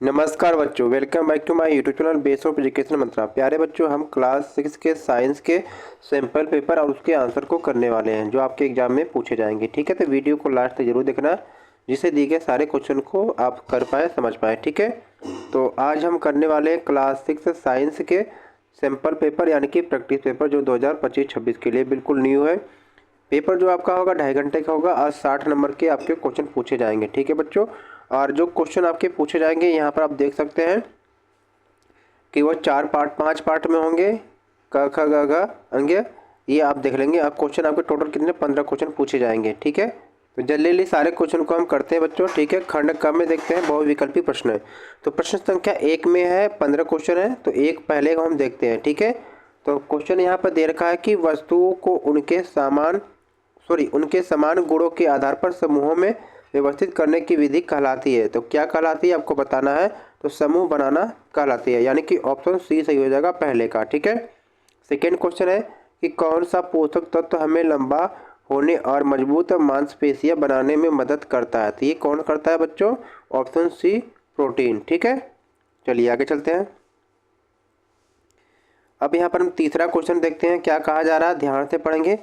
नमस्कार बच्चों, welcome back to my YouTube channel base of education mantra. प्यारे बच्चों, हम क्लास 6 के साइंस के सैम्पल पेपर और उसके आंसर को करने वाले हैं जो आपके एग्जाम में पूछे जाएंगे। ठीक है, तो वीडियो को लास्ट तक जरूर देखना जिससे दिए गए सारे क्वेश्चन को आप कर पाए, समझ पाए। ठीक है, तो आज हम करने वाले हैं क्लास 6 साइंस के सैम्पल पेपर यानी कि प्रैक्टिस पेपर जो 2025-26 के लिए बिल्कुल न्यू है। पेपर जो आपका होगा 2.5 घंटे का होगा। आज 60 नंबर के आपके क्वेश्चन पूछे जाएंगे। ठीक है बच्चों, और जो क्वेश्चन आपके पूछे जाएंगे यहाँ पर आप देख सकते हैं कि वो 5 पार्ट में होंगे। क ख ग घ अंग्य ये आप देख लेंगे। अब क्वेश्चन आपके टोटल कितने 15 क्वेश्चन पूछे जाएंगे। ठीक है, तो जल्दी सारे क्वेश्चन को हम करते हैं बच्चों। ठीक है, खंड क में देखते हैं बहुविकल्पी प्रश्न है। तो प्रश्न संख्या 1 में है 15 क्वेश्चन है, तो एक पहले को हम देखते हैं। ठीक है, तो क्वेश्चन यहाँ पर दे रखा है कि वस्तुओं को उनके समान गुणों के आधार पर समूहों में व्यवस्थित करने की विधि कहलाती है। तो क्या कहलाती है आपको बताना है। तो समूह बनाना कहलाती है, यानी कि ऑप्शन सी सही हो जाएगा पहले का। ठीक है, सेकेंड क्वेश्चन है कि कौन सा पोषक तत्व हमें लंबा होने और मजबूत मांसपेशियां बनाने में मदद करता है। तो ये कौन करता है बच्चों, ऑप्शन सी प्रोटीन। ठीक है, चलिए आगे चलते हैं। अब यहाँ पर हम तीसरा क्वेश्चन देखते हैं क्या कहा जा रहा है, ध्यान से पढ़ेंगे।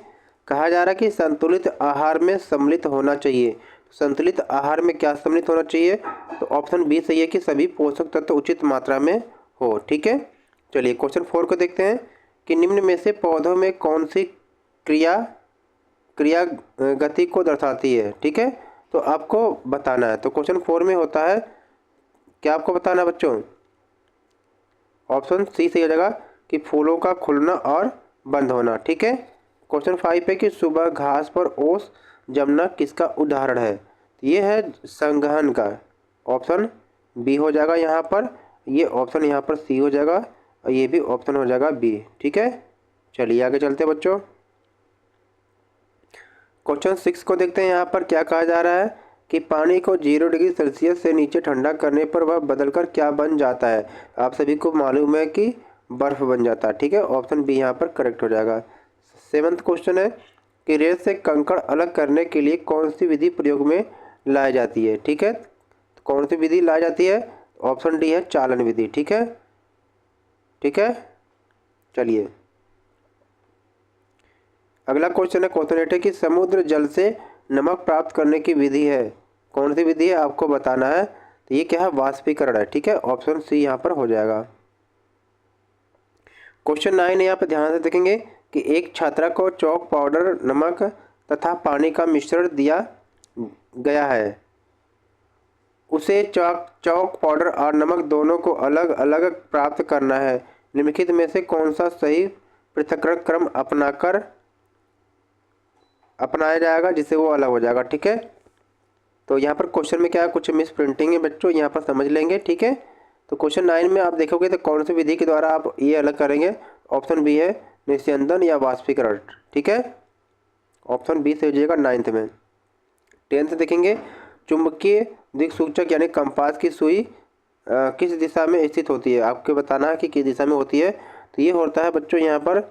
कहा जा रहा है कि संतुलित आहार में सम्मिलित होना चाहिए। संतुलित आहार में क्या सम्मिलित होना चाहिए, तो ऑप्शन बी सही है कि सभी पोषक तत्व उचित मात्रा में हो। ठीक है, चलिए क्वेश्चन 4 को देखते हैं कि निम्न में से पौधों में कौन सी क्रिया क्रिया गति को दर्शाती है। ठीक है, तो आपको बताना है। तो क्वेश्चन 4 में होता है क्या आपको बताना है बच्चों, ऑप्शन सी सही हो जाएगा कि फूलों का खुलना और बंद होना। ठीक है, क्वेश्चन 5 है कि सुबह घास पर ओस जमना किसका उदाहरण है। ये है संघनन का, ऑप्शन बी हो जाएगा यहाँ पर। ये ऑप्शन यहाँ पर सी हो जाएगा और ये भी ऑप्शन हो जाएगा बी। ठीक है, चलिए आगे चलते हैं बच्चों। क्वेश्चन 6 को देखते हैं। यहाँ पर क्या कहा जा रहा है कि पानी को 0 डिग्री सेल्सियस से नीचे ठंडा करने पर वह बदलकर क्या बन जाता है। आप सभी को मालूम है कि बर्फ बन जाता है। ठीक है, ऑप्शन बी यहाँ पर करेक्ट हो जाएगा। 7वां क्वेश्चन है कि रेत से कंकड़ अलग करने के लिए कौन सी विधि प्रयोग में लाई जाती है। ठीक है, तो कौन सी विधि लाई जाती है, ऑप्शन डी है चालन विधि। ठीक है, ठीक है, चलिए अगला क्वेश्चन है क्वेश्चन 8 है कि समुद्र जल से नमक प्राप्त करने की विधि है। कौन सी विधि है आपको बताना है। तो ये क्या है, वाष्पीकरण है। ठीक है, ऑप्शन सी यहाँ पर हो जाएगा। क्वेश्चन 9 यहाँ पर ध्यान से देखेंगे कि एक छात्रा को चौक पाउडर, नमक तथा पानी का मिश्रण दिया गया है। उसे चौक पाउडर और नमक दोनों को अलग अलग प्राप्त करना है। निम्नलिखित में से कौन सा सही पृथक्करण क्रम अपनाया जाएगा जिससे वो अलग हो जाएगा। ठीक है, तो यहाँ पर क्वेश्चन में क्या है, कुछ मिस प्रिंटिंग है बच्चों, यहाँ पर समझ लेंगे। ठीक है, तो क्वेश्चन 9 में आप देखोगे तो कौन सी विधि के द्वारा आप ये अलग करेंगे, ऑप्शन बी है निस्यंदन या वाष्पीकरण। ठीक है, ऑप्शन बी से हो जाएगा 9th में। 10th देखेंगे, चुंबकीय दिक्सूचक यानी कंपास की सुई किस दिशा में स्थित होती है। आपको बताना है कि किस दिशा में होती है। तो ये होता है बच्चों यहाँ पर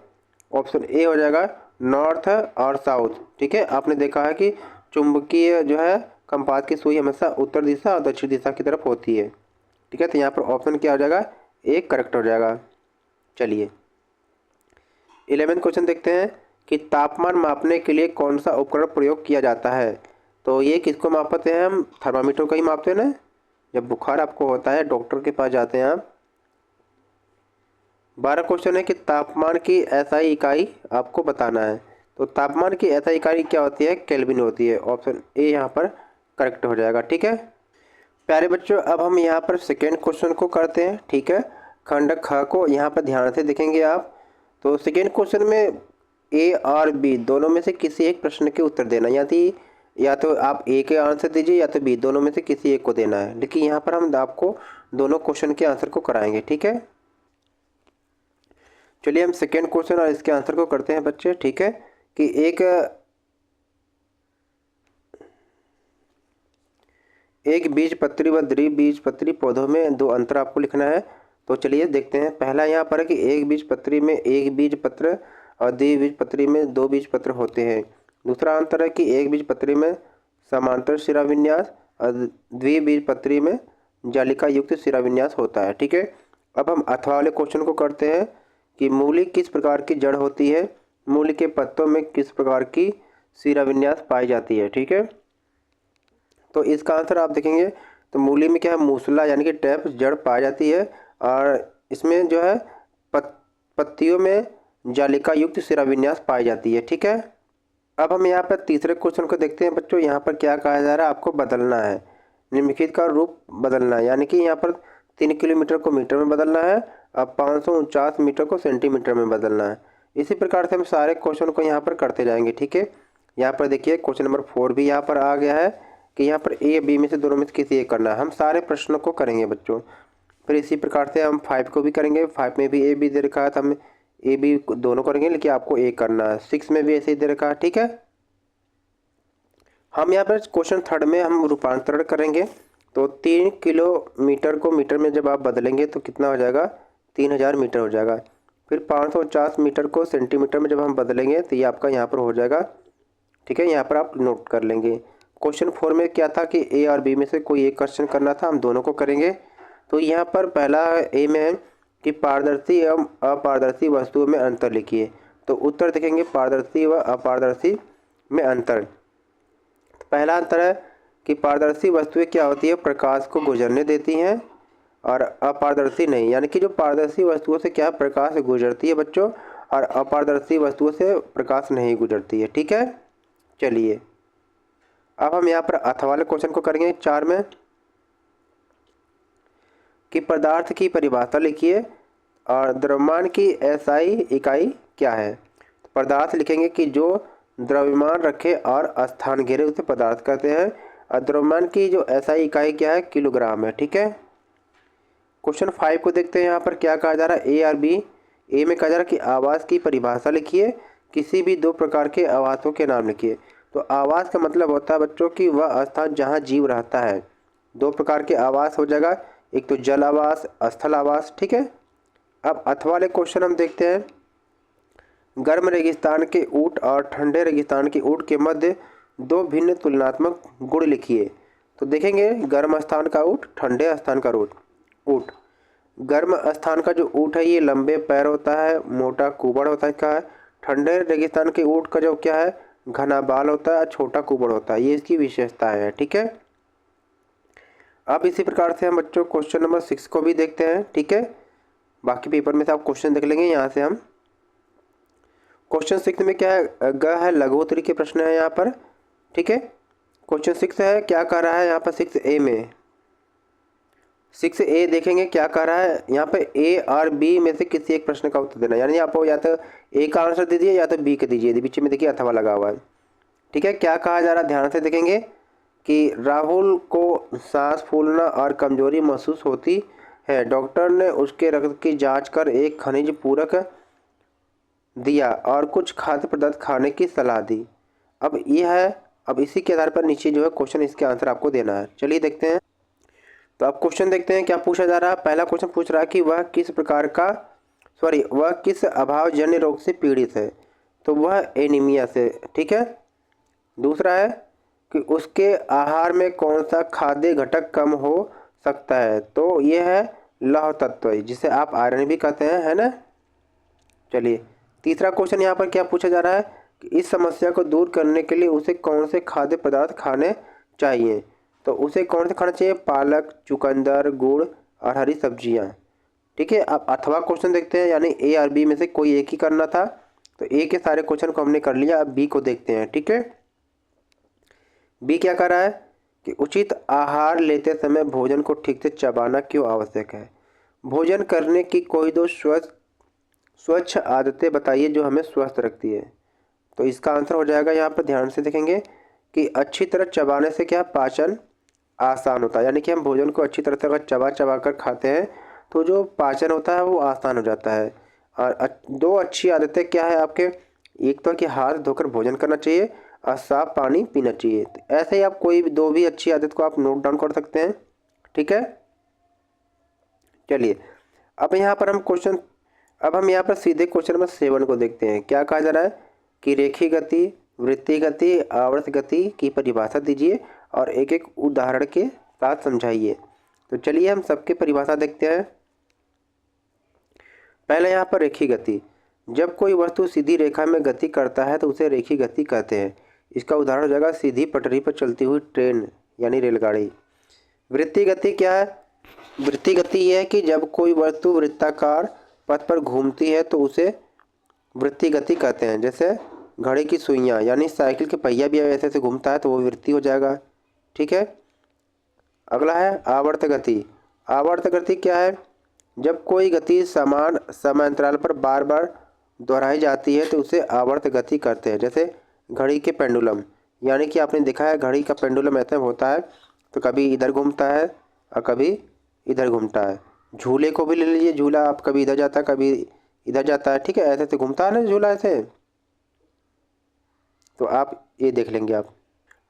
ऑप्शन ए हो जाएगा नॉर्थ और साउथ। ठीक है, आपने देखा है कि चुंबकीय जो है कंपास की सुई हमेशा उत्तर दिशा और दक्षिण दिशा की तरफ होती है। ठीक है, तो यहाँ पर ऑप्शन क्या हो जाएगा, ए करेक्ट हो जाएगा। चलिए 11वां क्वेश्चन देखते हैं कि तापमान मापने के लिए कौन सा उपकरण प्रयोग किया जाता है। तो ये किसको मापते हैं, हम थर्मामीटर को ही मापते हैं ना। जब बुखार आपको होता है डॉक्टर के पास जाते हैं आप। 12 क्वेश्चन है कि तापमान की एसआई इकाई आपको बताना है। तो तापमान की एसआई इकाई क्या होती है, केल्विन होती है। ऑप्शन ए यहाँ पर करेक्ट हो जाएगा। ठीक है प्यारे बच्चों, अब हम यहाँ पर सेकेंड क्वेश्चन को करते हैं। ठीक है, खंड ख को यहाँ पर ध्यान से देखेंगे आप। तो सेकेंड क्वेश्चन में ए और बी दोनों में से किसी एक प्रश्न के उत्तर देना, या तो आप ए के आंसर दीजिए या तो बी, दोनों में से किसी एक को देना है। लेकिन यहाँ पर हम आपको दोनों क्वेश्चन के आंसर को कराएंगे। ठीक है, चलिए हम सेकेंड क्वेश्चन और इसके आंसर को करते हैं बच्चे। ठीक है, कि एक बीजपत्री व द्विबीजपत्री पौधों में दो अंतर आपको लिखना है। तो चलिए देखते हैं। पहला यहाँ पर है कि एक बीजपत्री में एक बीजपत्र और द्विबीजपत्री में दो बीजपत्र होते हैं। दूसरा अंतर है कि एक बीजपत्री में समांतर शिरा विन्यास और द्विबीजपत्री में जालिका युक्त शिराविन्यास होता है। ठीक है, अब हम अथवा वाले क्वेश्चन को करते हैं कि मूली किस प्रकार की जड़ होती है, मूली के पत्तों में किस प्रकार की शिराविन्यास पाई जाती है। ठीक है, तो इसका आंसर आप देखेंगे तो मूली में क्या है, मूसला यानी कि टैप जड़ पाई जाती है, और इसमें जो है पत्तियों में जालिका युक्त शिराविन्यास पाई जाती है। ठीक है, अब हम यहाँ पर तीसरे क्वेश्चन को देखते हैं बच्चों। यहाँ पर क्या कहा जा रहा है, आपको बदलना है, निम्नलिखित का रूप बदलना है, यानी कि यहाँ पर 3 किलोमीटर को मीटर में बदलना है, अब 549 मीटर को सेंटीमीटर में बदलना है। इसी प्रकार से हम सारे क्वेश्चन को यहाँ पर करते जाएंगे। ठीक है, यहाँ पर देखिए क्वेश्चन नंबर 4 भी यहाँ पर आ गया है कि यहाँ पर ए बी में से दोनों में से किसी एक करना है। हम सारे प्रश्नों को करेंगे बच्चों। फिर इसी प्रकार से हम 5 को भी करेंगे, 5 में भी ए बी दे रखा है तो हम ए बी दोनों करेंगे, लेकिन आपको ए करना है। 6 में भी ऐसे ही दे रखा है। ठीक है, हम यहाँ पर क्वेश्चन 3 में हम रूपांतरण करेंगे, तो 3 किलोमीटर को मीटर में जब आप बदलेंगे तो कितना हो जाएगा, 3000 मीटर हो जाएगा। फिर 550 मीटर को सेंटीमीटर में जब हम बदलेंगे तो ये आपका यहाँ पर हो जाएगा। ठीक है, यहाँ पर आप नोट कर लेंगे। क्वेश्चन 4 में क्या था कि ए और बी में से कोई एक क्वेश्चन करना था, हम दोनों को करेंगे। तो यहाँ पर पहला ए में है कि पारदर्शी एवं अपारदर्शी वस्तुओं में अंतर लिखिए। तो उत्तर देखेंगे पारदर्शी व अपारदर्शी में अंतर। पहला अंतर है कि पारदर्शी वस्तुएं क्या होती है, प्रकाश को गुजरने देती हैं, और अपारदर्शी नहीं, यानी कि जो पारदर्शी वस्तुओं से क्या प्रकाश गुजरती है बच्चों, और अपारदर्शी वस्तुओं से प्रकाश नहीं गुजरती है। ठीक है, चलिए अब हम यहाँ पर अथवा वाले क्वेश्चन को करेंगे 4 में कि पदार्थ की परिभाषा लिखिए और द्रव्यमान की एसआई इकाई क्या है। तो पदार्थ लिखेंगे कि जो द्रव्यमान रखे और स्थान घेरे उसे पदार्थ कहते हैं, और द्रव्यमान की जो एसआई इकाई क्या है, किलोग्राम है। ठीक है, क्वेश्चन 5 को देखते हैं। यहाँ पर क्या कहा जा रहा है, ए और बी। ए में कहा जा रहा है कि आवास की परिभाषा लिखिए, किसी भी 2 प्रकार के आवासों के नाम लिखिए। तो आवास का मतलब होता है बच्चों कि वह स्थान जहाँ जीव रहता है। 2 प्रकार के आवास हो जाएगा, एक तो जल आवास, स्थल आवास। ठीक है, अब अथवा वाले क्वेश्चन हम देखते हैं। गर्म रेगिस्तान के ऊंट और ठंडे रेगिस्तान के ऊंट के मध्य 2 भिन्न तुलनात्मक गुण लिखिए। तो देखेंगे गर्म स्थान का ऊंट, ठंडे स्थान का ऊंट। गर्म स्थान का जो ऊंट है ये लंबे पैर होता है, मोटा कुबड़ होता है। क्या है, ठंडे रेगिस्तान के ऊंट का जो क्या है, घना बाल होता है, छोटा कुबड़ होता है। ये इसकी विशेषताएं है। ठीक है, अब इसी प्रकार से हम बच्चों क्वेश्चन नंबर 6 को भी देखते हैं। ठीक है, बाकी पेपर में से आप क्वेश्चन देख लेंगे। यहाँ से हम क्वेश्चन 6 में क्या है, ग है लघु उत्तरी के प्रश्न है यहाँ पर। ठीक है, क्वेश्चन 6 है, क्या कह रहा है यहाँ पर 6A में। 6A देखेंगे क्या कह रहा है, यहाँ पे ए और बी में से किसी एक प्रश्न का उत्तर देना, यानी आपको या तो ए का आंसर दीजिए या तो बी का दीजिए। बीच में देखिए अथवा लगा हुआ है। ठीक है, क्या कहा जा रहा है, ध्यान से देखेंगे कि राहुल को सांस फूलना और कमजोरी महसूस होती है। डॉक्टर ने उसके रक्त की जांच कर एक खनिज पूरक दिया और कुछ खाद्य पदार्थ खाने की सलाह दी। अब ये है, अब इसी के आधार पर नीचे जो है क्वेश्चन, इसके आंसर आपको देना है। चलिए देखते हैं। तो अब क्वेश्चन देखते हैं क्या पूछा जा रहा है। पहला क्वेश्चन पूछ रहा है कि वह किस प्रकार का वह किस अभावजन्य रोग से पीड़ित है। तो वह एनीमिया से। ठीक है, दूसरा है कि उसके आहार में कौन सा खाद्य घटक कम हो सकता है। तो ये है लौह तत्व, जिसे आप आयरन भी कहते हैं, है ना। चलिए तीसरा क्वेश्चन यहाँ पर क्या पूछा जा रहा है कि इस समस्या को दूर करने के लिए उसे कौन से खाद्य पदार्थ खाने चाहिए। तो उसे कौन से खाना चाहिए, पालक, चुकंदर, गुड़ और हरी सब्जियाँ। ठीक है, अब अथवा क्वेश्चन देखते हैं, यानी ए और बी में से कोई एक ही करना था। तो ए के सारे क्वेश्चन को हमने कर लिया, अब बी को देखते हैं। ठीक है, बी क्या कर रहा है कि उचित आहार लेते समय भोजन को ठीक से चबाना क्यों आवश्यक है। भोजन करने की कोई 2 स्वच्छ आदतें बताइए जो हमें स्वस्थ रखती है। तो इसका आंसर हो जाएगा, यहाँ पर ध्यान से देखेंगे कि अच्छी तरह चबाने से क्या पाचन आसान होता है, यानी कि हम भोजन को अच्छी तरह से अगर चबा कर खाते हैं तो जो पाचन होता है वो आसान हो जाता है। और 2 अच्छी आदतें क्या है आपके, एक तो कि हाथ धोकर भोजन करना चाहिए और साफ पानी पीना चाहिए। तो ऐसे ही आप कोई भी 2 भी अच्छी आदत को आप नोट डाउन कर सकते हैं। ठीक है, चलिए अब यहाँ पर सीधे क्वेश्चन नंबर 7 को देखते हैं। क्या कहा जा रहा है कि रेखीय गति, वृत्तीय गति, आवर्त गति की परिभाषा दीजिए और एक एक उदाहरण के साथ समझाइए। तो चलिए हम सबकी परिभाषा देखते हैं। पहले यहाँ पर रेखीय गति, जब कोई वस्तु सीधी रेखा में गति करता है तो उसे रेखीय गति कहते हैं। इसका उदाहरण हो जाएगा सीधी पटरी पर चलती हुई ट्रेन यानी रेलगाड़ी। वृत्तीय गति क्या है? वृत्तीय गति यह है कि जब कोई वस्तु वृत्ताकार पथ पर घूमती है तो उसे वृत्तीय गति कहते हैं। जैसे घड़ी की सुइयाँ यानी साइकिल के पहिया भी ऐसे ऐसे घूमता है तो वो वृत्तीय हो जाएगा। ठीक है। अगला है आवर्त गति। आवर्त गति क्या है? जब कोई गति समान समयांतराल पर बार बार दोहराई जाती है तो उसे आवर्त गति कहते हैं। जैसे घड़ी के पेंडुलम, यानी कि आपने देखा है घड़ी का पेंडुलम ऐसे होता है तो कभी इधर घूमता है और कभी इधर घूमता है। झूले को भी ले लीजिए, झूला आप कभी इधर जाता है कभी इधर जाता है। ठीक है, ऐसे ऐसे घूमता है ना झूला ऐसे, तो आप ये देख लेंगे आप।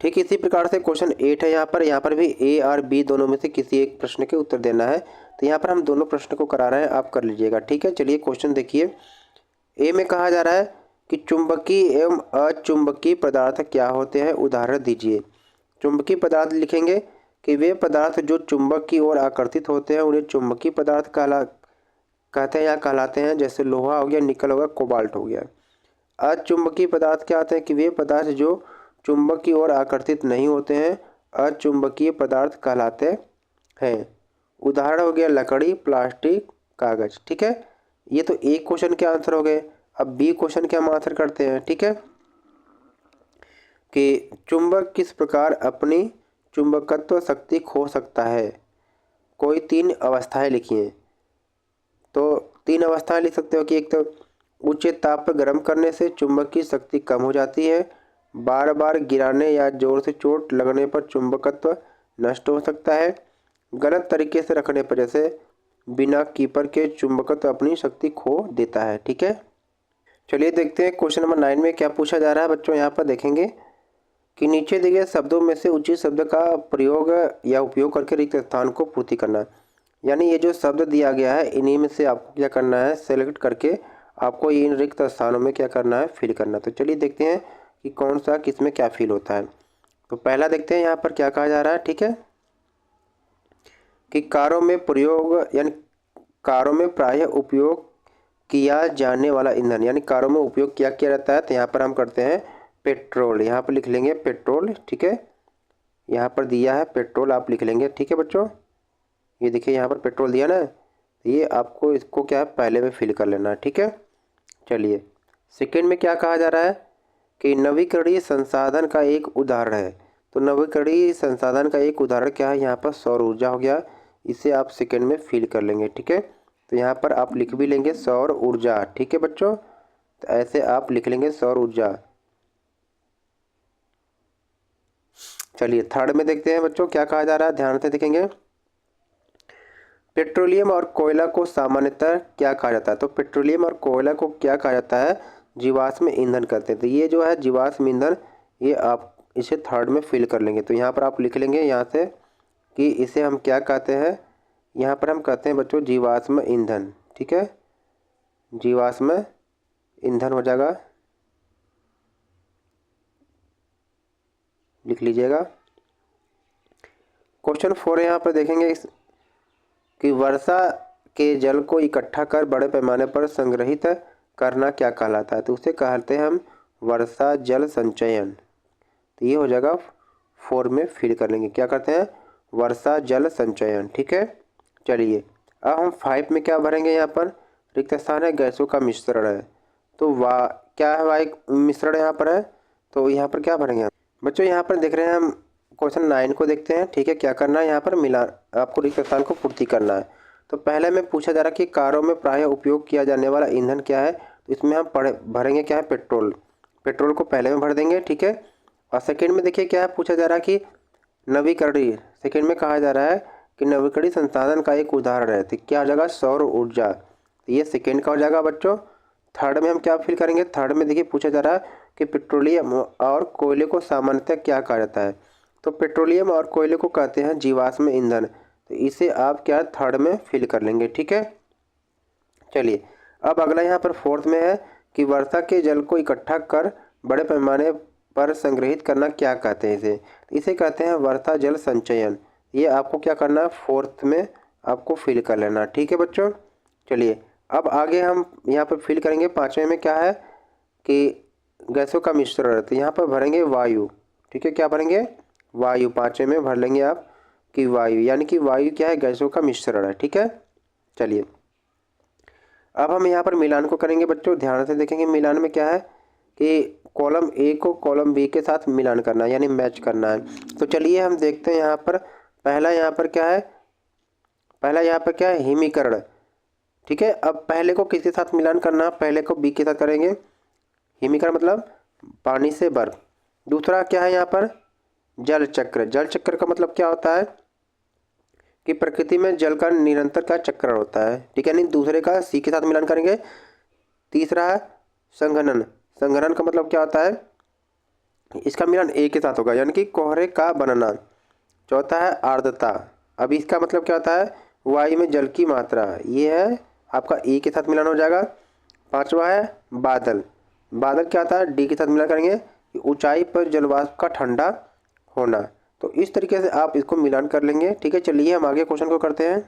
ठीक इसी प्रकार से क्वेश्चन 8 है यहाँ पर भी ए और बी दोनों में से किसी एक प्रश्न के उत्तर देना है। तो यहाँ पर हम दोनों प्रश्न को करा रहे हैं, आप कर लीजिएगा। ठीक है, चलिए क्वेश्चन देखिए। ए में कहा जा रहा है कि चुंबकीय एवं अचुंबकीय पदार्थ क्या होते हैं, उदाहरण दीजिए। चुंबकीय पदार्थ लिखेंगे कि वे पदार्थ जो चुंबक की ओर आकर्षित होते हैं उन्हें चुंबकीय पदार्थ कहते हैं या कहलाते हैं। जैसे लोहा हो गया, निकल हो गया, कोबाल्ट हो गया। अचुंबकीय पदार्थ क्या होते हैं कि वे पदार्थ जो चुंबक की ओर आकर्षित नहीं होते हैं अचुंबकीय पदार्थ कहलाते हैं। उदाहरण हो गया लकड़ी, प्लास्टिक, कागज। ठीक है, ये तो एक क्वेश्चन के आंसर हो गए। अब बी क्वेश्चन के हम आंसर करते हैं। ठीक है, कि चुंबक किस प्रकार अपनी चुंबकत्व शक्ति खो सकता है। कोई 3 अवस्थाएं लिखिए। तो 3 अवस्थाएं लिख सकते हो कि एक तो उच्च ताप पर गर्म करने से चुंबक की शक्ति कम हो जाती है, बार बार गिराने या जोर से चोट लगने पर चुंबकत्व नष्ट हो सकता है, गलत तरीके से रखने पर जैसे बिना कीपर के चुंबकत्व अपनी शक्ति खो देता है। ठीक है, चलिए देखते हैं क्वेश्चन नंबर 9 में क्या पूछा जा रहा है बच्चों। यहाँ पर देखेंगे कि नीचे दिए गए शब्दों में से उचित शब्द का प्रयोग या उपयोग करके रिक्त स्थान को पूर्ति करना। यानी ये जो शब्द दिया गया है इन्हीं में से आपको क्या करना है, सेलेक्ट करके आपको इन रिक्त स्थानों में क्या करना है, फिल करना। तो चलिए देखते हैं कि कौन सा किस में क्या फिल होता है। तो पहला देखते हैं यहाँ पर क्या कहा जा रहा है। ठीक है, कि कारों में प्रयोग यानी कारों में प्रायः उपयोग किया जाने वाला ईंधन, यानी कारों में उपयोग क्या किया जाता है। तो यहाँ पर हम करते हैं पेट्रोल, यहाँ पर लिख लेंगे पेट्रोल। ठीक है, यहाँ पर दिया है पेट्रोल, आप लिख लेंगे। ठीक है बच्चों, ये देखिए यहाँ पर पेट्रोल दिया ना, ये आपको इसको क्या है पहले में फिल कर लेना है। ठीक है, चलिए सेकेंड में क्या कहा जा रहा है कि नवीकरणीय संसाधन का एक उदाहरण है। तो नवीकरणीय संसाधन का एक उदाहरण क्या है, यहाँ पर सौर ऊर्जा हो गया, इसे आप सेकेंड में फिल कर लेंगे। ठीक है, तो यहाँ पर आप लिख भी लेंगे सौर ऊर्जा। ठीक है बच्चों, तो ऐसे आप लिख लेंगे सौर ऊर्जा। चलिए थर्ड में देखते हैं बच्चों क्या कहा जा रहा है, ध्यान से देखेंगे। पेट्रोलियम और कोयला को सामान्यतः क्या कहा जाता है। तो पेट्रोलियम और कोयला को क्या कहा जाता है, जीवाश्म ईंधन कहते हैं। तो ये जो है जीवाश्म ईंधन, ये आप इसे थर्ड में फिल कर लेंगे। तो यहाँ पर आप लिख लेंगे यहाँ से कि इसे हम क्या कहते हैं, यहाँ पर हम कहते हैं बच्चों जीवाश्म ईंधन। ठीक है, जीवाश्म ईंधन हो जाएगा, लिख लीजिएगा। क्वेश्चन 4 यहाँ पर देखेंगे कि वर्षा के जल को इकट्ठा कर बड़े पैमाने पर संग्रहित करना क्या कहलाता है। तो उसे कहते हैं हम वर्षा जल संचयन। तो ये हो जाएगा 4 में फिल कर लेंगे, क्या करते हैं वर्षा जल संचयन। ठीक है, चलिए अब हम 5 में क्या भरेंगे, यहाँ पर रिक्त स्थान है, गैसों का मिश्रण है। तो क्या है वायु मिश्रण यहाँ पर है, तो यहाँ पर क्या भरेंगे बच्चों। यहाँ पर देख रहे हैं हम क्वेश्चन 9 को देखते हैं। ठीक है, क्या करना है यहाँ पर आपको रिक्त स्थान को पूर्ति करना है। तो पहले में पूछा जा रहा है कि कारों में प्रायः उपयोग किया जाने वाला ईंधन क्या है। तो इसमें हम भरेंगे क्या है पेट्रोल, पेट्रोल को पहले में भर देंगे। ठीक है, और सेकेंड में देखिए क्या है पूछा जा रहा है कि नवीकरणीय, सेकेंड में कहा जा रहा है कि नवीकरणीय संसाधन का एक उदाहरण है। तो क्या हो जाएगा सौर ऊर्जा, तो ये सेकेंड का हो जाएगा बच्चों। थर्ड में हम क्या फिल करेंगे, थर्ड में देखिए पूछा जा रहा है कि पेट्रोलियम और कोयले को सामान्यतः क्या कहा जाता है। तो पेट्रोलियम और कोयले को कहते हैं जीवाश्म ईंधन। तो इसे आप क्या थर्ड में फिल कर लेंगे। ठीक है, चलिए अब अगला यहाँ पर फोर्थ में है कि वर्षा के जल को इकट्ठा कर बड़े पैमाने पर संग्रहित करना क्या कहते हैं इसे कहते हैं वर्षा जल संचयन। ये आपको क्या करना है, फोर्थ में आपको फिल कर लेना। ठीक है बच्चों, चलिए अब आगे हम यहाँ पर फिल करेंगे। पाँचवें में क्या है कि गैसों का मिश्रण, तो यहाँ पर भरेंगे वायु। ठीक है, क्या भरेंगे, वायु। पाँचवें में भर लेंगे आप कि वायु, यानी कि वायु क्या है, गैसों का मिश्रण है। ठीक है, चलिए अब हम यहाँ पर मिलान को करेंगे बच्चों। ध्यान से देखेंगे मिलान में क्या है कि कॉलम ए को कॉलम बी के साथ मिलान करना है, यानी मैच करना है। तो चलिए हम देखते हैं यहाँ पर पहला यहाँ पर क्या है, पहला यहाँ पर क्या है, हिमीकरण। ठीक है, अब पहले को किसके साथ मिलान करना है, पहले को बी के साथ करेंगे। हिमीकरण मतलब पानी से बर्फ। दूसरा क्या है यहाँ पर, जल चक्र। जल चक्र का मतलब क्या होता है कि प्रकृति में जल का निरंतर का चक्र होता है। ठीक है, नहीं दूसरे का सी के साथ मिलान करेंगे। तीसरा है संघनन। संघनन का मतलब क्या होता है, इसका मिलान ए के साथ होगा, यानी कि कोहरे का बनना। चौथा है आर्द्रता। अब इसका मतलब क्या होता है, वायु में जल की मात्रा। ये है आपका ए के साथ मिलान हो जाएगा। पांचवा है बादल। बादल क्या होता है, डी के साथ मिलान करेंगे, ऊंचाई पर जलवाष्प का ठंडा होना। तो इस तरीके से आप इसको मिलान कर लेंगे। ठीक है, चलिए हम आगे क्वेश्चन को करते हैं।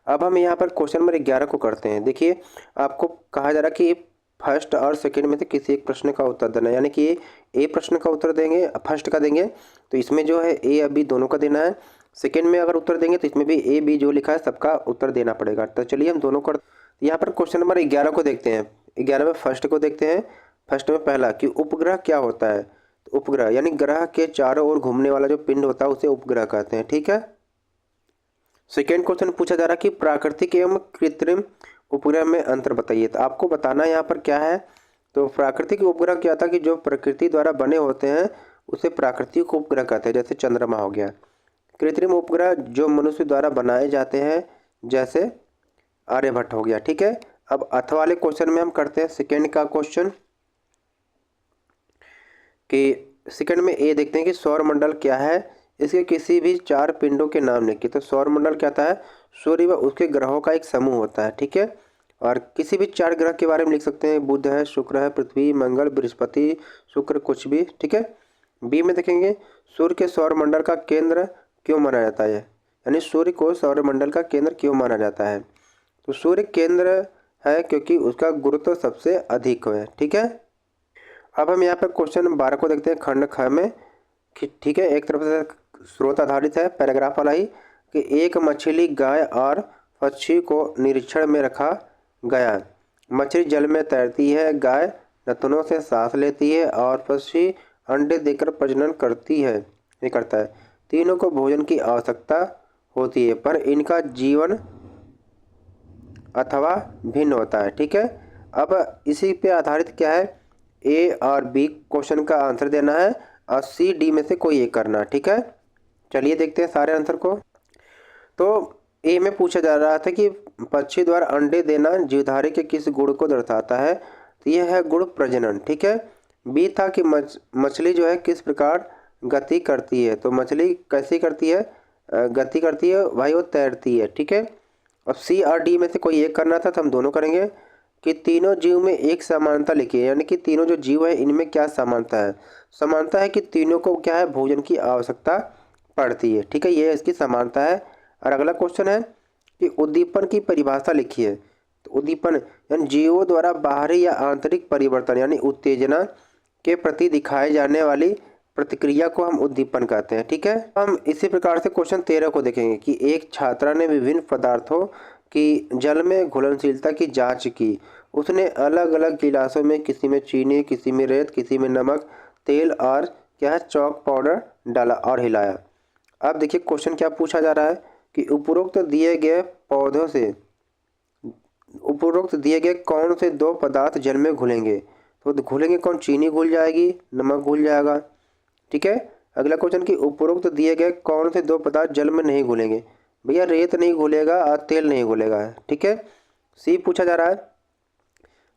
अब हम यहाँ पर क्वेश्चन नंबर 11 को करते हैं। देखिए आपको कहा जा रहा है कि फर्स्ट और सेकंड में से किसी एक प्रश्न का उत्तर देना है, यानी कि ए प्रश्न का उत्तर देंगे, फर्स्ट का देंगे तो इसमें जो है ए और बी दोनों का देना है। सेकंड में अगर उत्तर देंगे तो इसमें भी ए बी जो लिखा है सबका उत्तर देना पड़ेगा। तो चलिए हम दोनों कर, यहाँ पर क्वेश्चन नंबर 11 को देखते हैं। 11 में फर्स्ट को देखते हैं। फर्स्ट में पहला कि उपग्रह क्या होता है। तो उपग्रह यानी ग्रह के चारों ओर घूमने वाला जो पिंड होता है उसे उपग्रह कहते हैं। ठीक है, सेकेंड क्वेश्चन पूछा जा रहा है कि प्राकृतिक एवं कृत्रिम उपग्रह में अंतर बताइए। तो आपको बताना यहाँ पर क्या है, तो प्राकृतिक उपग्रह क्या था कि जो प्रकृति द्वारा बने होते हैं उसे प्राकृतिक उपग्रह कहते हैं, जैसे चंद्रमा हो गया। कृत्रिम उपग्रह जो मनुष्य द्वारा बनाए जाते हैं, जैसे आर्यभट्ट हो गया। ठीक है, अब अथ वाले क्वेश्चन में हम करते हैं सेकेंड का क्वेश्चन कि सेकंड में ए देखते हैं कि सौर मंडल क्या है, इसके किसी भी चार पिंडों के नाम लिखिए। तो सौर मंडल क्या होता है, सूर्य व उसके ग्रहों का एक समूह होता है। ठीक है, और किसी भी चार ग्रह के बारे में लिख सकते हैं, बुध है, शुक्र है, पृथ्वी, मंगल, बृहस्पति, शुक्र, कुछ भी। ठीक है, बी में देखेंगे सूर्य के सौर मंडल का केंद्र क्यों माना जाता है, यानी सूर्य को सौर मंडल का केंद्र क्यों माना जाता है। तो सूर्य केंद्र है क्योंकि उसका गुरुत्व सबसे अधिक है। ठीक है, अब हम यहाँ पर क्वेश्चन 12 को देखते हैं खंड ख में। ठीक है, एक तरफ से स्रोत आधारित है, पैराग्राफ वाला ही, कि एक मछली, गाय और पक्षी को निरीक्षण में रखा गया। मछली जल में तैरती है, गाय नथनों से सांस लेती है और पक्षी अंडे देकर प्रजनन करती है, ये करता है। तीनों को भोजन की आवश्यकता होती है, पर इनका जीवन अथवा भिन्न होता है। ठीक है, अब इसी पे आधारित क्या है, ए और बी क्वेश्चन का आंसर देना है और सी डी में से कोई एक करना है। ठीक है, चलिए देखते हैं सारे आंसर को। तो ए में पूछा जा रहा था कि पक्षी द्वारा अंडे देना जीवधारी के किस गुण को दर्शाता है, तो यह है गुण प्रजनन। ठीक है, बी था कि मछली जो है किस प्रकार गति करती है, तो मछली कैसी करती है, गति करती है भाई, वो तैरती है। ठीक है, अब सी और डी में से कोई एक करना था तो हम दोनों करेंगे कि तीनों जीव में एक समानता लिखिए, यानी कि तीनों जो जीव है इनमें क्या समानता है। समानता है कि तीनों को क्या है, भोजन की आवश्यकता पड़ती है। ठीक है, ये इसकी समानता है। और अगला क्वेश्चन है कि उद्दीपन की परिभाषा लिखिए। तो उद्दीपन यानी जीवों द्वारा बाहरी या आंतरिक परिवर्तन यानी उत्तेजना के प्रति दिखाई जाने वाली प्रतिक्रिया को हम उद्दीपन कहते हैं। ठीक है, हम इसी प्रकार से क्वेश्चन 13 को देखेंगे कि एक छात्रा ने विभिन्न पदार्थों की जल में घुलनशीलता की जांच की। उसने अलग अलग गिलासों में किसी में चीनी, किसी में रेत, किसी में नमक, तेल और क्या है चौक पाउडर डाला और हिलाया। अब देखिए क्वेश्चन क्या पूछा जा रहा है कि उपरोक्त दिए गए कौन से दो पदार्थ जल में घुलेंगे। तो घुलेंगे कौन, चीनी घुल जाएगी, नमक घुल जाएगा। ठीक है, अगला क्वेश्चन कि उपरोक्त दिए गए कौन से दो पदार्थ जल में नहीं घुलेंगे। भैया रेत नहीं घुलेगा और तेल नहीं घुलेगा। ठीक है, सी पूछा जा रहा है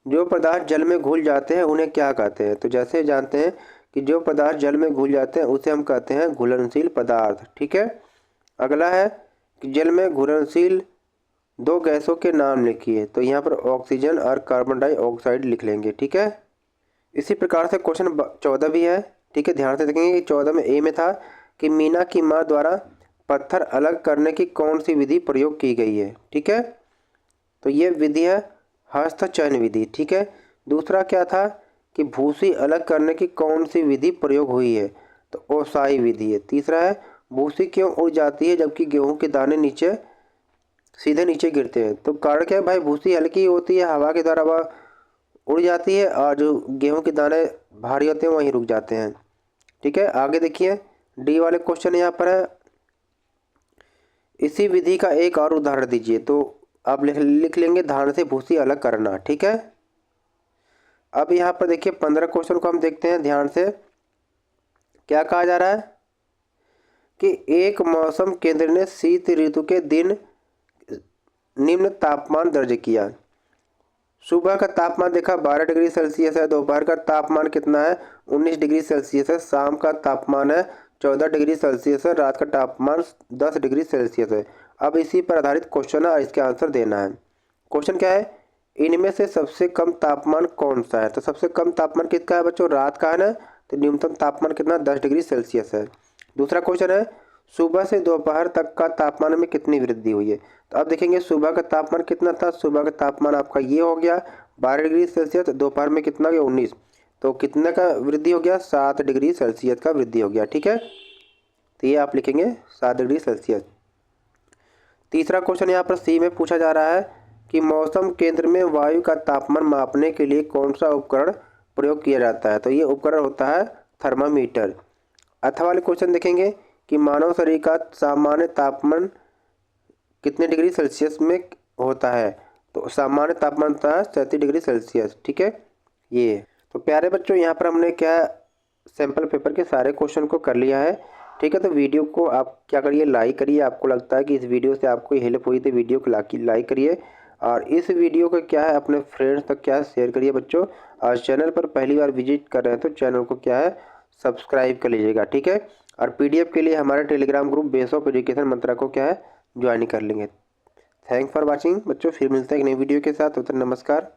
जो पदार्थ जल में घुल जाते हैं उन्हें क्या कहते हैं। तो जैसे जानते हैं कि जो पदार्थ जल में घुल जाते हैं उसे हम कहते हैं घुलनशील पदार्थ। ठीक है, अगला है कि जल में घुलनशील दो गैसों के नाम लिखिए। तो यहाँ पर ऑक्सीजन और कार्बन डाइऑक्साइड लिख लेंगे। ठीक है, इसी प्रकार से क्वेश्चन 14 भी है। ठीक है, ध्यान से देखेंगे कि 14 में ए में था कि मीना की माँ द्वारा पत्थर अलग करने की कौन सी विधि प्रयोग की गई है। ठीक है, तो ये विधि है हस्तचयन विधि। ठीक है, दूसरा क्या था कि भूसी अलग करने की कौन सी विधि प्रयोग हुई है, तो ओसाई विधि है। तीसरा है भूसी क्यों उड़ जाती है जबकि गेहूं के दाने नीचे सीधे नीचे गिरते हैं, तो कारण क्या है भाई, भूसी हल्की होती है, हवा के द्वारा वह उड़ जाती है और जो गेहूं के दाने भारी होते हैं वहीं रुक जाते हैं। ठीक है, आगे देखिए डी वाले क्वेश्चन यहाँ पर है, इसी विधि का एक और उदाहरण दीजिए। तो आप लिख लेंगे धान से भूसी अलग करना। ठीक है, अब यहाँ पर देखिए 15 क्वेश्चन को हम देखते हैं ध्यान से। क्या कहा जा रहा है कि एक मौसम केंद्र ने शीत ऋतु के दिन निम्न तापमान दर्ज किया। सुबह का तापमान देखा 12 डिग्री सेल्सियस है, दोपहर का तापमान कितना है 19 डिग्री सेल्सियस है, शाम का तापमान है 14 डिग्री सेल्सियस है, रात का तापमान 10 डिग्री सेल्सियस है। अब इसी पर आधारित क्वेश्चन है, इसके आंसर देना है। क्वेश्चन क्या है, इनमें से सबसे कम तापमान कौन सा है, तो सबसे कम तापमान किसका है बच्चों, रात का है ना, तो न्यूनतम तापमान कितना 10 डिग्री सेल्सियस है। दूसरा क्वेश्चन है सुबह से दोपहर तक का तापमान में कितनी वृद्धि हुई है, तो अब देखेंगे सुबह का तापमान कितना था, सुबह का तापमान आपका ये हो गया 12 डिग्री सेल्सियस, दोपहर में कितना हो गया 19, तो कितना का वृद्धि हो गया 7 डिग्री सेल्सियस का वृद्धि हो गया। ठीक है, तो ये आप लिखेंगे 7 डिग्री सेल्सियस। तीसरा क्वेश्चन यहाँ पर सी में पूछा जा रहा है कि मौसम केंद्र में वायु का तापमान मापने के लिए कौन सा उपकरण प्रयोग किया जाता है, तो ये उपकरण होता है थर्मामीटर। अथवा वाले क्वेश्चन देखेंगे कि मानव शरीर का सामान्य तापमान कितने डिग्री सेल्सियस में होता है, तो सामान्य तापमान होता है 37 डिग्री सेल्सियस। ठीक है, ये तो प्यारे बच्चों यहाँ पर हमने क्या सैम्पल पेपर के सारे क्वेश्चन को कर लिया है। ठीक है, तो वीडियो को आप क्या करिए, लाइक करिए। आपको लगता है कि इस वीडियो से आपको हेल्प हुई तो वीडियो को लाइक करिए, और इस वीडियो को क्या है अपने फ्रेंड्स तक क्या है शेयर करिए बच्चों। और चैनल पर पहली बार विजिट कर रहे हैं तो चैनल को क्या है सब्सक्राइब कर लीजिएगा। ठीक है, और पीडीएफ के लिए हमारे Telegram group base of education mantra को क्या है ज्वाइन कर लेंगे। थैंक्स फॉर वॉचिंग बच्चों, फिर मिलते हैं एक नई वीडियो के साथ। तो नमस्कार।